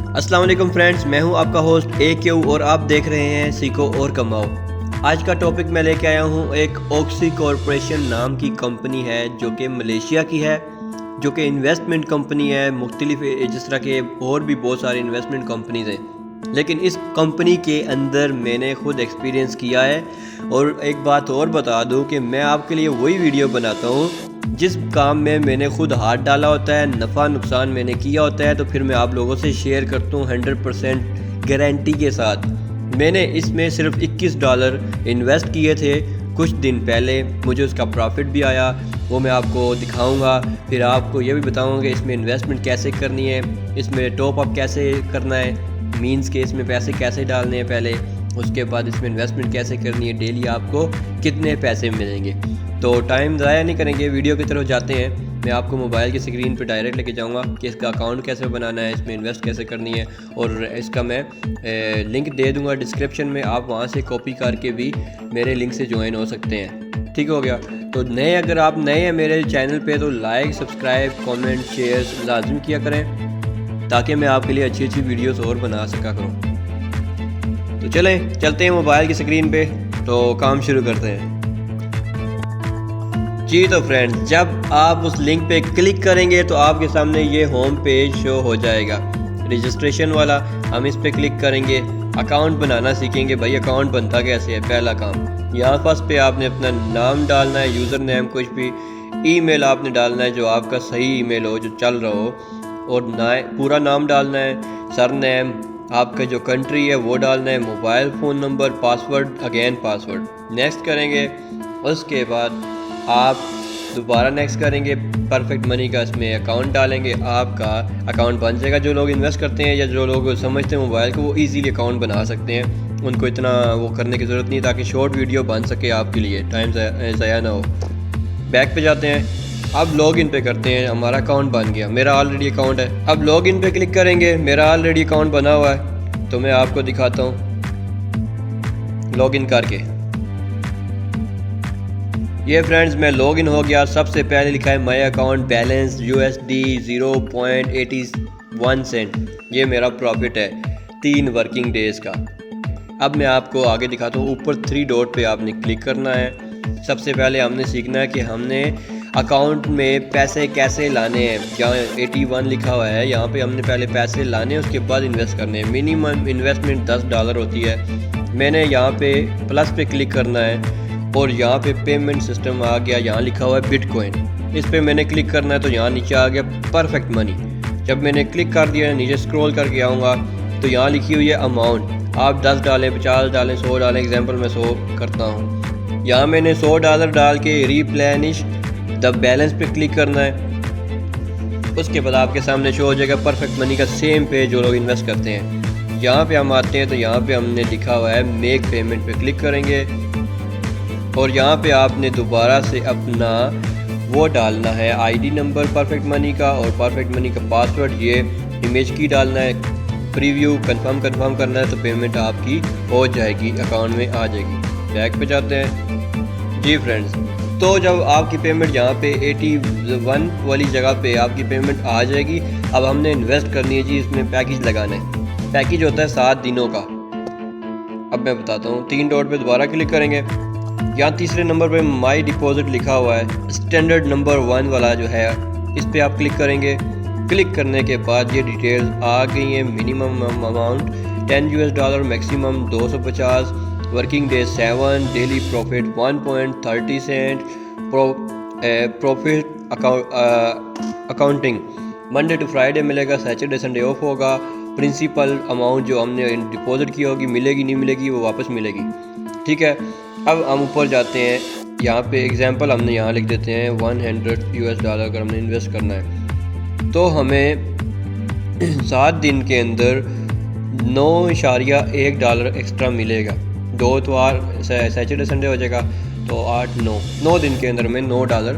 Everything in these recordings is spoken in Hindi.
अस्सलाम वालेकुम फ्रेंड्स, मैं हूं आपका होस्ट AQ और आप देख रहे हैं सीखो और कमाओ। आज का टॉपिक मैं लेके आया हूं, एक ऑक्सी कॉरपोरेशन नाम की कंपनी है जो कि मलेशिया की है, जो कि इन्वेस्टमेंट कंपनी है। मुख्तलिफ जिस तरह के और भी बहुत सारी इन्वेस्टमेंट कंपनीज़ हैं, लेकिन इस कंपनी के अंदर मैंने ख़ुद एक्सपीरियंस किया है। और एक बात और बता दूं कि मैं आपके लिए वही वीडियो बनाता हूं जिस काम में मैंने खुद हाथ डाला होता है, नफ़ा नुकसान मैंने किया होता है, तो फिर मैं आप लोगों से शेयर करता हूँ 100% गारंटी के साथ। मैंने इसमें सिर्फ $21 इन्वेस्ट किए थे कुछ दिन पहले, मुझे उसका प्रॉफिट भी आया, वो मैं आपको दिखाऊंगा। फिर आपको ये भी बताऊंगा कि इसमें इन्वेस्टमेंट कैसे करनी है, इसमें टॉप अप कैसे करना है, मींस के इसमें पैसे कैसे डालने हैं पहले, उसके बाद इसमें इन्वेस्टमेंट कैसे करनी है, डेली आपको कितने पैसे मिलेंगे। तो टाइम ज़ाया नहीं करेंगे, वीडियो की तरफ जाते हैं। मैं आपको मोबाइल की स्क्रीन पे डायरेक्ट लेके जाऊंगा कि इसका अकाउंट कैसे बनाना है, इसमें इन्वेस्ट कैसे करनी है, और इसका मैं लिंक दे दूंगा डिस्क्रिप्शन में। आप वहां से कॉपी करके भी मेरे लिंक से ज्वाइन हो सकते हैं। ठीक हो गया। तो अगर आप नए हैं मेरे चैनल पे तो लाइक, सब्सक्राइब, कमेंट, शेयर लाजमी किया करें ताकि मैं आपके लिए अच्छी अच्छी वीडियोस और बना सका करूँ। तो चलते हैं मोबाइल की स्क्रीन पे, तो काम शुरू करते हैं जी। तो फ्रेंड्स, जब आप उस लिंक पे क्लिक करेंगे तो आपके सामने ये होम पेज शो हो जाएगा, रजिस्ट्रेशन वाला। हम इस पे क्लिक करेंगे, अकाउंट बनाना सीखेंगे। भाई अकाउंट बनता कैसे है, पहला काम। यहाँ फर्स्ट पे आपने अपना नाम डालना है, यूज़र नेम, कुछ भी ईमेल आपने डालना है जो आपका सही ईमेल हो, जो चल रहा हो, और पूरा नाम डालना है, सर नेम, आपका जो कंट्री है वो डालना है, mobile phone number, password, again password. Next करेंगे, उसके बाद आप दोबारा नेक्स्ट करेंगे, परफेक्ट मनी का इसमें अकाउंट डालेंगे, आपका अकाउंट बन जाएगा। जो लोग इन्वेस्ट करते हैं या जो लोग समझते हैं मोबाइल को, वो इजीली अकाउंट बना सकते हैं, उनको इतना वो करने की ज़रूरत नहीं, ताकि शॉर्ट वीडियो बन सके आपके लिए, टाइम ज़ाया ना हो। बैक पे जाते हैं, अब लॉगिन पे करते हैं। हमारा अकाउंट बन गया, मेरा ऑलरेडी अकाउंट है। अब लॉगिन पे क्लिक करेंगे, मेरा ऑलरेडी अकाउंट बना हुआ है, तो मैं आपको दिखाता हूँ लॉगिन करके। ये फ्रेंड्स, मैं लॉगिन हो गया। सबसे पहले लिखा है my account balance USD 0.81 cent. ये मेरा प्रॉफिट है 3 वर्किंग डेज़ का। अब मैं आपको आगे दिखाता हूँ। ऊपर 3 डॉट पे आपने क्लिक करना है। सबसे पहले हमने सीखना है कि हमने अकाउंट में पैसे कैसे लाने हैं। जहाँ 81 लिखा हुआ है, यहाँ पे हमने पहले पैसे लाने हैं, उसके बाद इन्वेस्ट करने हैं। मिनिमम इन्वेस्टमेंट $10 होती है। मैंने यहाँ पे प्लस पे क्लिक करना है और यहाँ पे पेमेंट सिस्टम आ गया, यहाँ लिखा हुआ है बिटकॉइन। इस पे मैंने क्लिक करना है, तो यहाँ नीचे आ गया परफेक्ट मनी। जब मैंने क्लिक कर दिया, नीचे स्क्रॉल करके आऊँगा तो यहाँ लिखी हुई है अमाउंट। आप 10 डालें, 50 डालें, 100 डालें। एग्जांपल मैं 100 करता हूँ। यहाँ मैंने $100 डाल के रिप्लेनिश द बैलेंस पे क्लिक करना है। उसके बाद आपके सामने शो हो जाएगा परफेक्ट मनी का सेम पेज जो लोग इन्वेस्ट करते हैं। यहाँ पे हम आते हैं तो यहाँ पे हमने लिखा हुआ है मेक पेमेंट पे क्लिक करेंगे, और यहाँ पे आपने दोबारा से अपना वो डालना है ID नंबर परफेक्ट मनी का, और परफेक्ट मनी का पासवर्ड ये इमेज की डालना है। प्रीव्यू कंफर्म करना है, तो पेमेंट आपकी हो जाएगी, अकाउंट में आ जाएगी। बैक पे जाते हैं जी फ्रेंड्स। तो जब आपकी पेमेंट यहाँ पे 81 वाली जगह पे आपकी पेमेंट आ जाएगी, अब हमने इन्वेस्ट करनी है जी। इसमें पैकेज लगाना है। पैकेज होता है 7 दिनों का। अब मैं बताता हूँ। 3 डॉट पे दोबारा क्लिक करेंगे, यहाँ तीसरे नंबर पे माई डिपॉजिट लिखा हुआ है, स्टैंडर्ड नंबर 1 वाला जो है, इस पे आप क्लिक करेंगे। क्लिक करने के बाद ये डिटेल्स आ गई हैं। Minimum amount $10, maximum 250, working day 7, daily profit 1.30 cent, profit accounting Monday to Friday मिलेगा, सैटरडे संडे ऑफ होगा। प्रिंसिपल अमाउंट जो हमने डिपॉजिट की होगी, मिलेगी नहीं मिलेगी वो वापस मिलेगी। ठीक है। अब हम ऊपर जाते हैं, यहाँ पे एग्जांपल हमने यहाँ लिख देते हैं $100 अगर हमने इन्वेस्ट करना है, तो हमें 7 दिन के अंदर $9.1 एक्स्ट्रा मिलेगा। 2 इतवार सैटरडे संडे हो जाएगा, तो 8, 9 दिन के अंदर में $9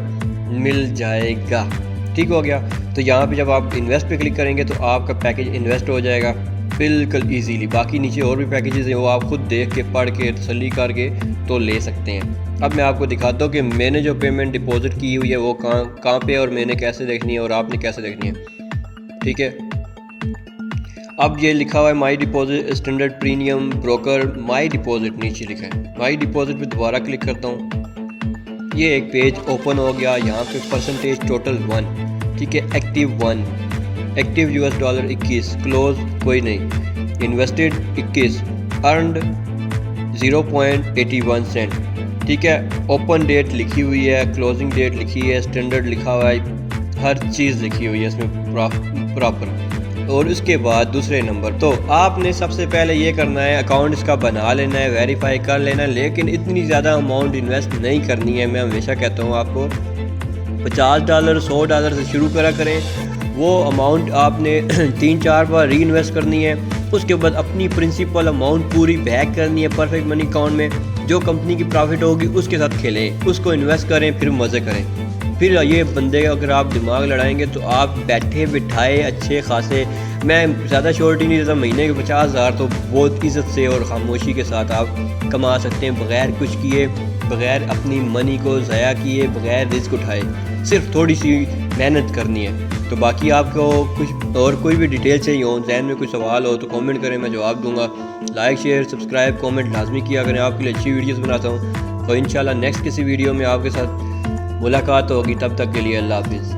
मिल जाएगा। ठीक हो गया। तो यहाँ पे जब आप इन्वेस्ट पे क्लिक करेंगे तो आपका पैकेज इन्वेस्ट हो जाएगा बिल्कुल इजीली। बाकी नीचे और भी पैकेजेस हैं, वो आप खुद देख के, पढ़ के, तसल्ली करके तो ले सकते हैं। अब मैं आपको दिखाता हूँ कि मैंने जो पेमेंट डिपॉजिट की हुई है वो कहाँ पे और मैंने कैसे देखनी है और आपने कैसे देखनी है। ठीक है। अब ये लिखा हुआ है माई डिपॉजिट स्टैंडर्ड प्रीमियम ब्रोकर माई डिपॉजिट नीचे लिखा है। माई डिपॉजिट पे दोबारा क्लिक करता हूँ, ये एक पेज ओपन हो गया। यहाँ पे परसेंटेज टोटल 1, ठीक है, एक्टिव 1, एक्टिव $21 21, क्लोज कोई नहीं, इन्वेस्टेड 21, अर्नड 0.81 सेंट, ठीक है। ओपन डेट लिखी हुई है, क्लोजिंग डेट लिखी है, स्टैंडर्ड लिखा हुआ है, हर चीज़ लिखी हुई है इसमें प्रॉपर। और उसके बाद दूसरे नंबर तो आपने सबसे पहले ये करना है, अकाउंट इसका बना लेना है, वेरीफाई कर लेना है, लेकिन इतनी ज़्यादा अमाउंट इन्वेस्ट नहीं करनी है। मैं हमेशा कहता हूँ आपको $50 $100 से शुरू करा करें। वो अमाउंट आपने 3-4 बार री इन्वेस्ट करनी है। उसके बाद अपनी प्रिंसिपल अमाउंट पूरी बैक करनी है परफेक्ट मनी अकाउंट में। जो कंपनी की प्रॉफिट होगी उसके साथ खेलें, उसको इन्वेस्ट करें, फिर मज़े करें। फिर ये बंदे अगर आप दिमाग लड़ाएंगे तो आप बैठे बिठाए अच्छे खासे, मैं ज़्यादा श्योरिटी नहीं देता, महीने के 50,000 तो बहुत इज़्ज़त से और खामोशी के साथ आप कमा सकते हैं, बग़ैर कुछ किए, बग़ैर अपनी मनी को ज़ाया किए, बग़ैर रिस्क उठाए। सिर्फ थोड़ी सी मेहनत करनी है। तो बाकी आपको कुछ और कोई भी डिटेल चाहिए हो, जहन में कोई सवाल हो तो कमेंट करें, मैं जवाब दूंगा। लाइक शेयर सब्सक्राइब कमेंट लाजमी किया करें, आपके लिए अच्छी वीडियोस बनाता हूँ। तो इंशाल्लाह नेक्स्ट किसी वीडियो में आपके साथ मुलाकात होगी, तब तक के लिए अल्लाह हाफिज़।